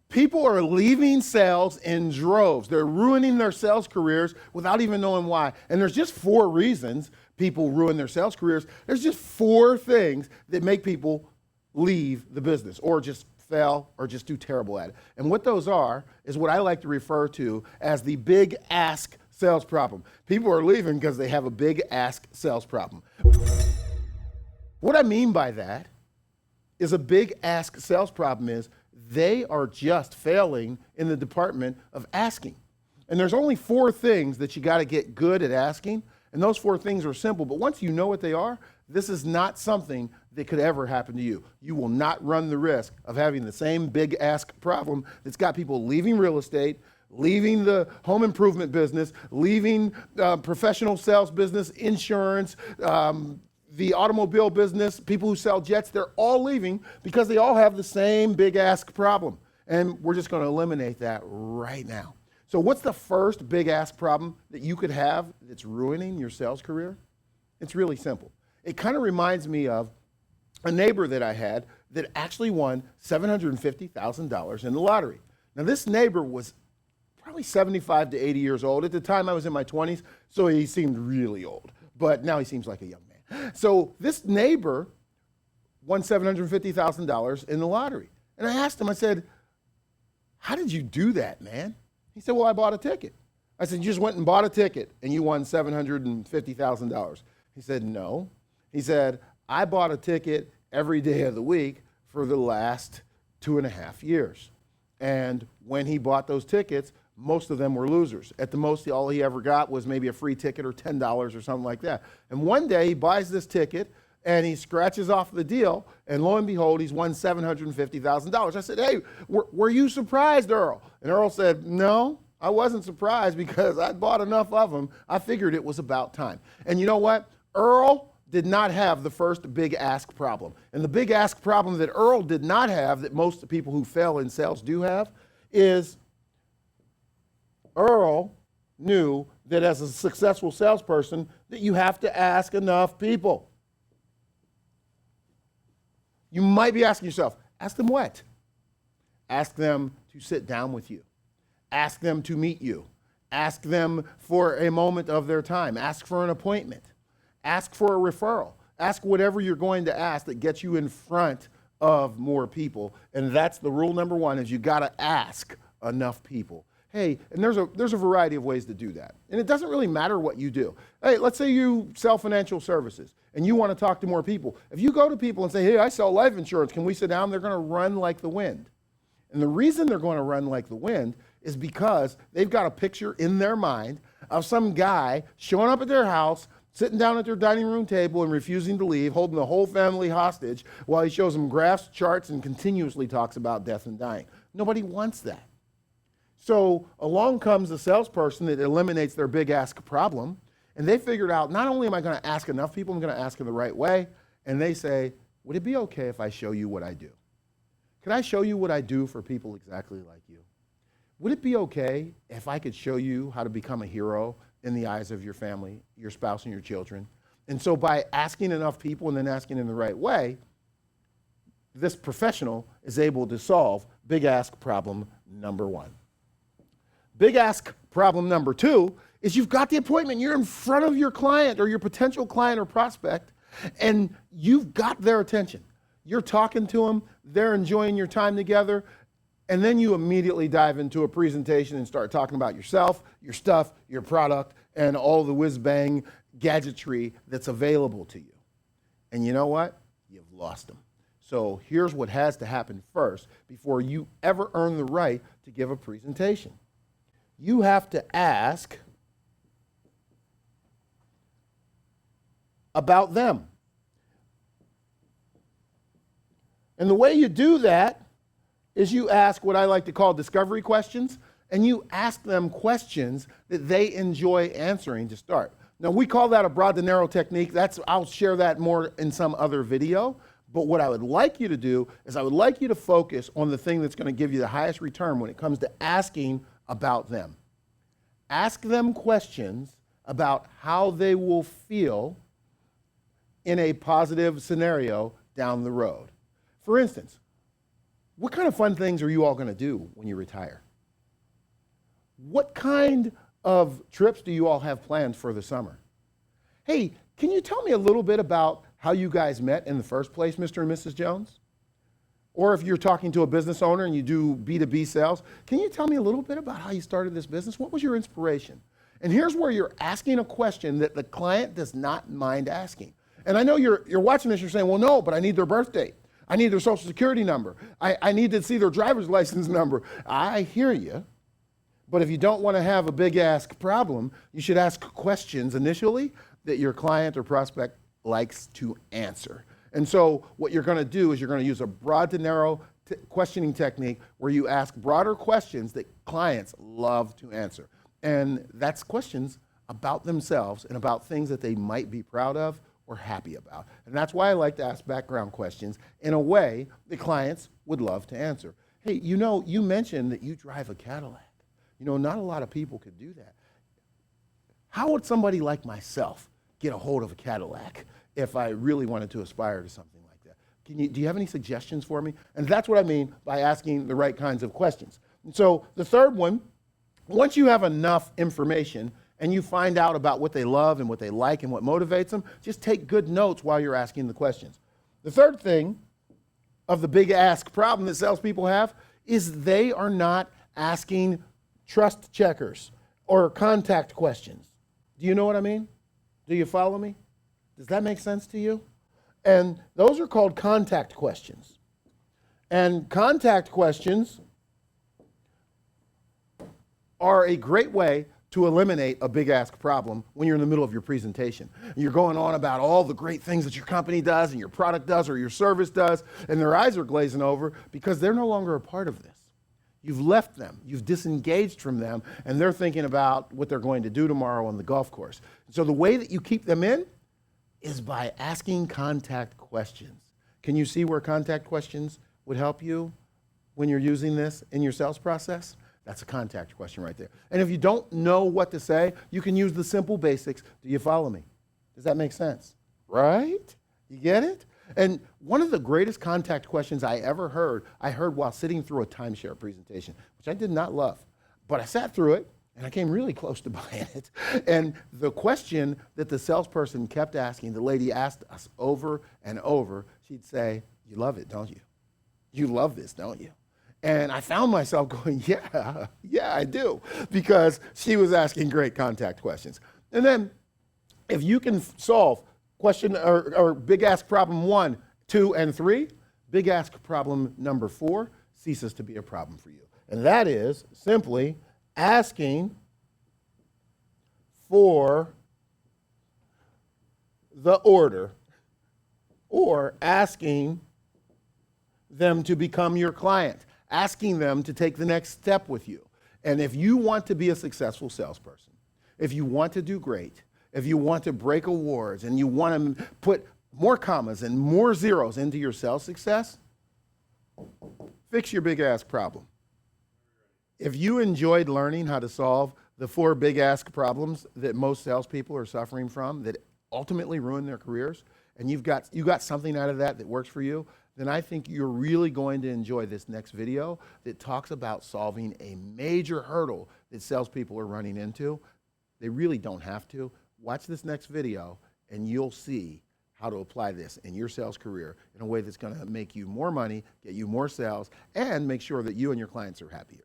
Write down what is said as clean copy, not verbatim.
People are leaving sales in droves. They're ruining their sales careers without even knowing why. And there's just 4 reasons people ruin their sales careers. There's just 4 things that make people leave the business or just fail or just do terrible at it. And what those are is what I like to refer to as the big ask sales problem. People are leaving because they have a big ask sales problem. What I mean by that is a big ask sales problem is they are just failing in the department of asking. And there's only 4 things that you got to get good at asking. And those 4 things are simple. But once you know what they are, this is not something that could ever happen to you. You will not run the risk of having the same big ask problem that's got people leaving real estate, leaving the home improvement business, leaving professional sales business, insurance, the automobile business, people who sell jets. They're all leaving because they all have the same big ask problem. And we're just going to eliminate that right now. So what's the first big ask problem that you could have that's ruining your sales career? It's really simple. It kind of reminds me of a neighbor that I had that actually won $750,000 in the lottery. Now this neighbor was probably 75 to 80 years old. At the time I was in my 20s, so he seemed really old, but now he seems like a young man. So this neighbor won $750,000 in the lottery. And I asked him, I said, how did you do that, man? He said, well, I bought a ticket. I said, you just went and bought a ticket and you won $750,000. He said, no. He said, I bought a ticket every day of the week for the last 2.5 years. And when he bought those tickets, most of them were losers. At the most, all he ever got was maybe a free ticket or $10 or something like that. And one day he buys this ticket and he scratches off the deal, and lo and behold, he's won $750,000. I said, hey, were you surprised, Earl? And Earl said, no, I wasn't surprised because I'd bought enough of them. I figured it was about time. And you know what? Earl did not have the first big ask problem. And the big ask problem that Earl did not have, that most people who fail in sales do have, is Earl knew that as a successful salesperson that you have to ask enough people. You might be asking yourself, ask them what? Ask them to sit down with you. Ask them to meet you. Ask them for a moment of their time. Ask for an appointment. Ask for a referral. Ask whatever you're going to ask that gets you in front of more people. And that's the rule number 1, is you got to ask enough people. Hey, and there's a variety of ways to do that. And it doesn't really matter what you do. Hey, let's say you sell financial services and you want to talk to more people. If you go to people and say, hey, I sell life insurance, can we sit down? They're going to run like the wind. And the reason they're going to run like the wind is because they've got a picture in their mind of some guy showing up at their house, sitting down at their dining room table and refusing to leave, holding the whole family hostage while he shows them graphs, charts, and continuously talks about death and dying. Nobody wants that. So along comes a salesperson that eliminates their big ask problem, and they figured out, not only am I going to ask enough people, I'm going to ask in the right way, and they say, would it be okay if I show you what I do? Can I show you what I do for people exactly like you? Would it be okay if I could show you how to become a hero in the eyes of your family, your spouse, and your children? And so by asking enough people and then asking in the right way, this professional is able to solve big ask problem number 1. Big ask problem number 2 is you've got the appointment. You're in front of your client or your potential client or prospect, and you've got their attention. You're talking to them. They're enjoying your time together. And then you immediately dive into a presentation and start talking about yourself, your stuff, your product, and all the whiz-bang gadgetry that's available to you. And you know what? You've lost them. So here's what has to happen first before you ever earn the right to give a presentation. You have to ask about them. And the way you do that is you ask what I like to call discovery questions, and you ask them questions that they enjoy answering to start. Now, we call that a broad to narrow technique. I'll share that more in some other video. But what I would like you to do is I would like you to focus on the thing that's going to give you the highest return when it comes to asking about them. Ask them questions about how they will feel in a positive scenario down the road. For instance, What kind of fun things are you all going to do when you retire? What kind of trips do you all have planned for the summer? Hey, can you tell me a little bit about how you guys met in the first place, Mr. and Mrs. Jones? Or if you're talking to a business owner and you do B2B sales, can you tell me a little bit about how you started this business? What was your inspiration? And here's where you're asking a question that the client does not mind asking. And I know you're watching this, you're saying, well, no, but I need their birth date. I need their social security number. I need to see their driver's license number. I hear you. But if you don't want to have a big ask problem, you should ask questions initially that your client or prospect likes to answer. And so what you're going to do is you're going to use a broad to narrow questioning technique where you ask broader questions that clients love to answer. And that's questions about themselves and about things that they might be proud of or happy about. And that's why I like to ask background questions in a way that clients would love to answer. Hey, you know, you mentioned that you drive a Cadillac. You know, not a lot of people could do that. How would somebody like myself get a hold of a Cadillac if I really wanted to aspire to something like that? Do you have any suggestions for me? And that's what I mean by asking the right kinds of questions. And so the third one, once you have enough information and you find out about what they love and what they like and what motivates them, just take good notes while you're asking the questions. The third thing of the big ask problem that salespeople have is they are not asking trust checkers or contact questions. Do you know what I mean? Do you follow me? Does that make sense to you? And those are called contact questions. And contact questions are a great way to eliminate a big ask problem when you're in the middle of your presentation. You're going on about all the great things that your company does and your product does or your service does, and their eyes are glazing over because they're no longer a part of this. You've left them, you've disengaged from them, and they're thinking about what they're going to do tomorrow on the golf course. So the way that you keep them in is by asking contact questions. Can you see where contact questions would help you when you're using this in your sales process? That's a contact question right there. And if you don't know what to say, you can use the simple basics. Do you follow me? Does that make sense? Right? You get it? And one of the greatest contact questions I ever heard, I heard while sitting through a timeshare presentation, which I did not love. But I sat through it, and I came really close to buying it. And the question that the salesperson kept asking, the lady asked us over and over, she'd say, you love it, don't you? You love this, don't you? And I found myself going, yeah, I do, because she was asking great contact questions. And then if you can solve question or big ask problem 1, 2, and 3, big ask problem number 4 ceases to be a problem for you. And that is simply asking for the order or asking them to become your client, asking them to take the next step with you. And if you want to be a successful salesperson, if you want to do great, if you want to break awards and you want to put more commas and more zeros into your sales success, fix your big ask problem. If you enjoyed learning how to solve the 4 big ask problems that most salespeople are suffering from that ultimately ruin their careers, and you got something out of that works for you, then I think you're really going to enjoy this next video that talks about solving a major hurdle that salespeople are running into. They really don't have to. Watch this next video and you'll see how to apply this in your sales career in a way that's going to make you more money, get you more sales, and make sure that you and your clients are happier.